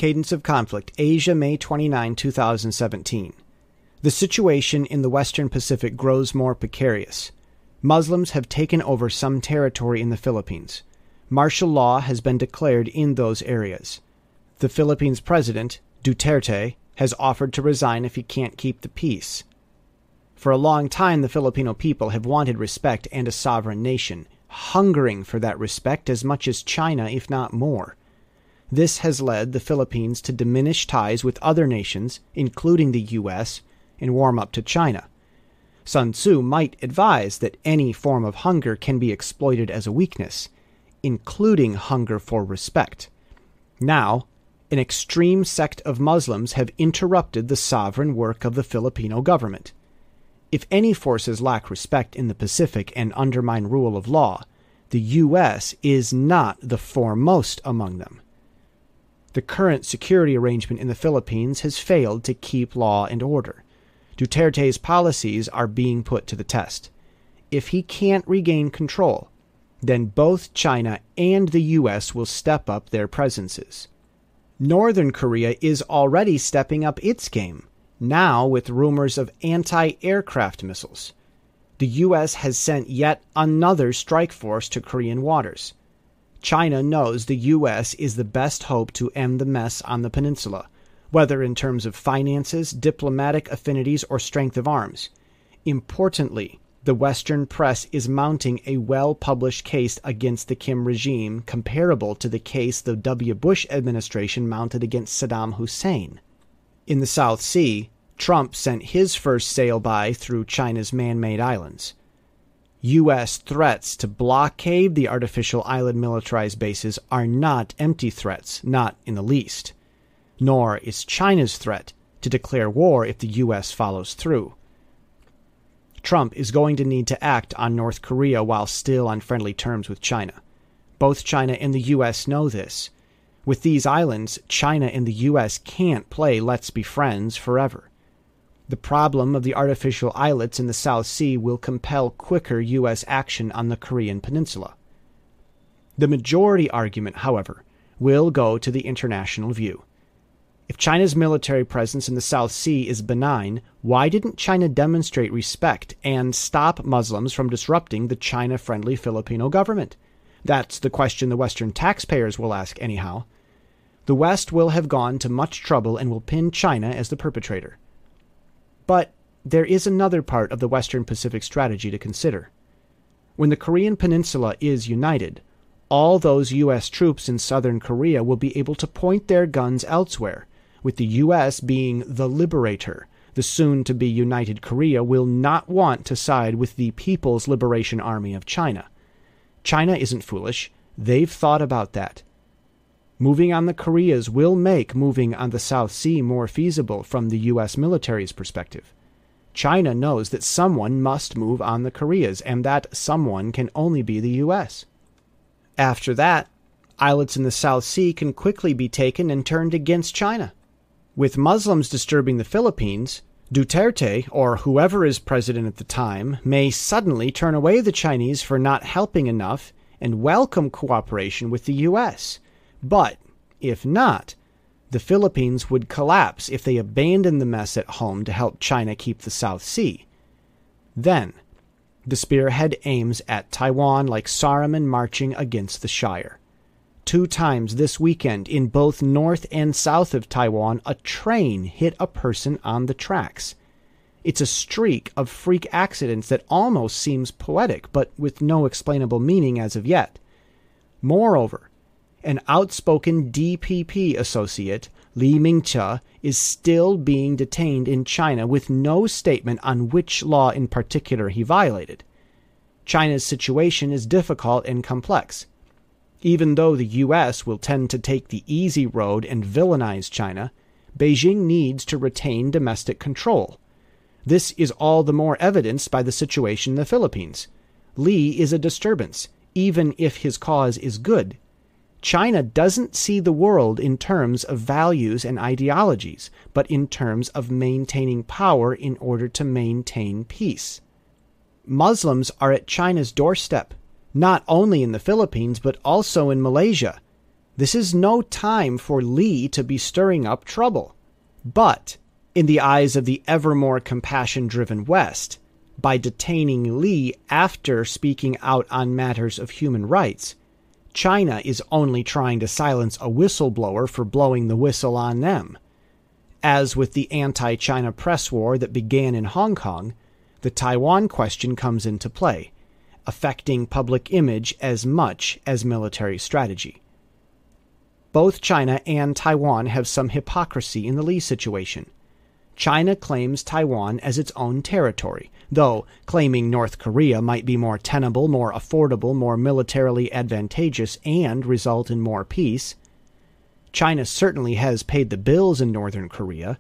Cadence of Conflict, Asia, May 29, 2017. The situation in the Western Pacific grows more precarious. Muslims have taken over some territory in the Philippines. Martial law has been declared in those areas. The Philippines president, Duterte, has offered to resign if he can't keep the peace. For a long time, the Filipino people have wanted respect and a sovereign nation, hungering for that respect as much as China, if not more. This has led the Philippines to diminish ties with other nations, including the U.S., and warm up to China. Sun Tzu might advise that any form of hunger can be exploited as a weakness, including hunger for respect. Now, an extreme sect of Muslims have interrupted the sovereign work of the Filipino government. If any forces lack respect in the Pacific and undermine rule of law, the U.S. is not the foremost among them. The current security arrangement in the Philippines has failed to keep law and order. Duterte's policies are being put to the test. If he can't regain control, then both China and the U.S. will step up their presences. Northern Korea is already stepping up its game, now with rumors of anti-aircraft missiles. The U.S. has sent yet another strike force to Korean waters. China knows the U.S. is the best hope to end the mess on the peninsula, whether in terms of finances, diplomatic affinities, or strength of arms. Importantly, the Western press is mounting a well-published case against the Kim regime comparable to the case the W. Bush administration mounted against Saddam Hussein. In the South Sea, Trump sent his first sail-by through China's man-made islands. U.S. threats to blockade the artificial island militarized bases are not empty threats, not in the least. Nor is China's threat to declare war if the U.S. follows through. Trump is going to need to act on North Korea while still on friendly terms with China. Both China and the U.S. know this. With these islands, China and the U.S. can't play let's be friends forever. The problem of the artificial islets in the South Sea will compel quicker U.S. action on the Korean peninsula. The majority argument, however, will go to the international view. If China's military presence in the South Sea is benign, why didn't China demonstrate respect and stop Muslims from disrupting the China-friendly Filipino government? That's the question the Western taxpayers will ask anyhow. The West will have gone to much trouble and will pin China as the perpetrator. But there is another part of the Western Pacific strategy to consider. When the Korean peninsula is united, all those U.S. troops in southern Korea will be able to point their guns elsewhere, with the U.S. being the liberator. The soon-to-be united Korea will not want to side with the People's Liberation Army of China. China isn't foolish. They've thought about that. Moving on the Koreas will make moving on the South Sea more feasible from the U.S. military's perspective. China knows that someone must move on the Koreas, and that someone can only be the U.S. After that, islets in the South Sea can quickly be taken and turned against China. With Muslims disturbing the Philippines, Duterte, or whoever is president at the time, may suddenly turn away the Chinese for not helping enough and welcome cooperation with the U.S. But, if not, the Philippines would collapse if they abandoned the mess at home to help China keep the South Sea. Then, the spearhead aims at Taiwan like Saruman marching against the Shire. 2 times this weekend in both north and south of Taiwan, a train hit a person on the tracks. It's a streak of freak accidents that almost seems poetic, but with no explainable meaning as of yet. Moreover, an outspoken DPP associate, Ming-che, is still being detained in China with no statement on which law in particular he violated. China's situation is difficult and complex. Even though the U.S. will tend to take the easy road and villainize China, Beijing needs to retain domestic control. This is all the more evidenced by the situation in the Philippines. Li is a disturbance, even if his cause is good. China doesn't see the world in terms of values and ideologies, but in terms of maintaining power in order to maintain peace. Muslims are at China's doorstep, not only in the Philippines, but also in Malaysia. This is no time for Li to be stirring up trouble. But, in the eyes of the ever more compassion-driven West, by detaining Li after speaking out on matters of human rights, China is only trying to silence a whistleblower for blowing the whistle on them. As with the anti-China press war that began in Hong Kong, the Taiwan question comes into play, affecting public image as much as military strategy. Both China and Taiwan have some hypocrisy in the Li situation. China claims Taiwan as its own territory, though claiming North Korea might be more tenable, more affordable, more militarily advantageous, and result in more peace. China certainly has paid the bills in Northern Korea.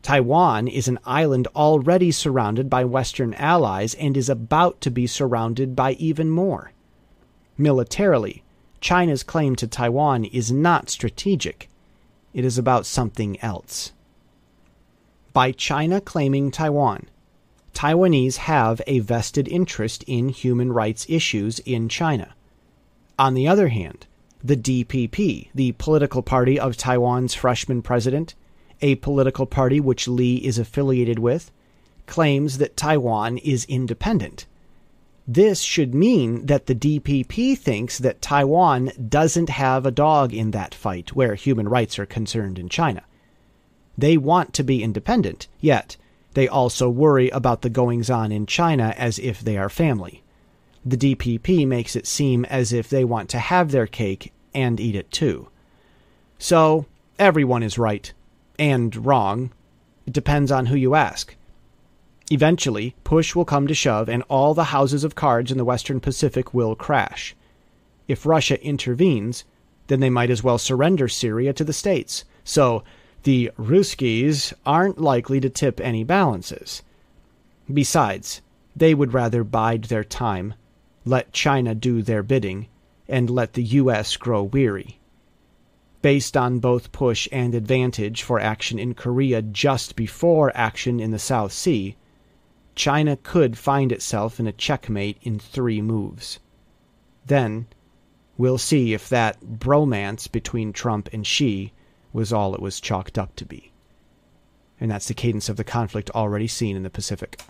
Taiwan is an island already surrounded by Western allies and is about to be surrounded by even more. Militarily, China's claim to Taiwan is not strategic. It is about something else. By China claiming Taiwan, Taiwanese have a vested interest in human rights issues in China. On the other hand, the DPP, the political party of Taiwan's freshman president, a political party which Li is affiliated with, claims that Taiwan is independent. This should mean that the DPP thinks that Taiwan doesn't have a dog in that fight where human rights are concerned in China. They want to be independent, yet they also worry about the goings-on in China as if they are family. The DPP makes it seem as if they want to have their cake and eat it too. So, everyone is right. And wrong. It depends on who you ask. Eventually, push will come to shove and all the houses of cards in the Western Pacific will crash. If Russia intervenes, then they might as well surrender Syria to the States. So, the Ruskies aren't likely to tip any balances. Besides, they would rather bide their time, let China do their bidding, and let the U.S. grow weary. Based on both push and advantage for action in Korea just before action in the South Sea, China could find itself in a checkmate in 3 moves. Then, we'll see if that bromance between Trump and Xi was all it was chalked up to be. And that's the cadence of the conflict already seen in the Pacific.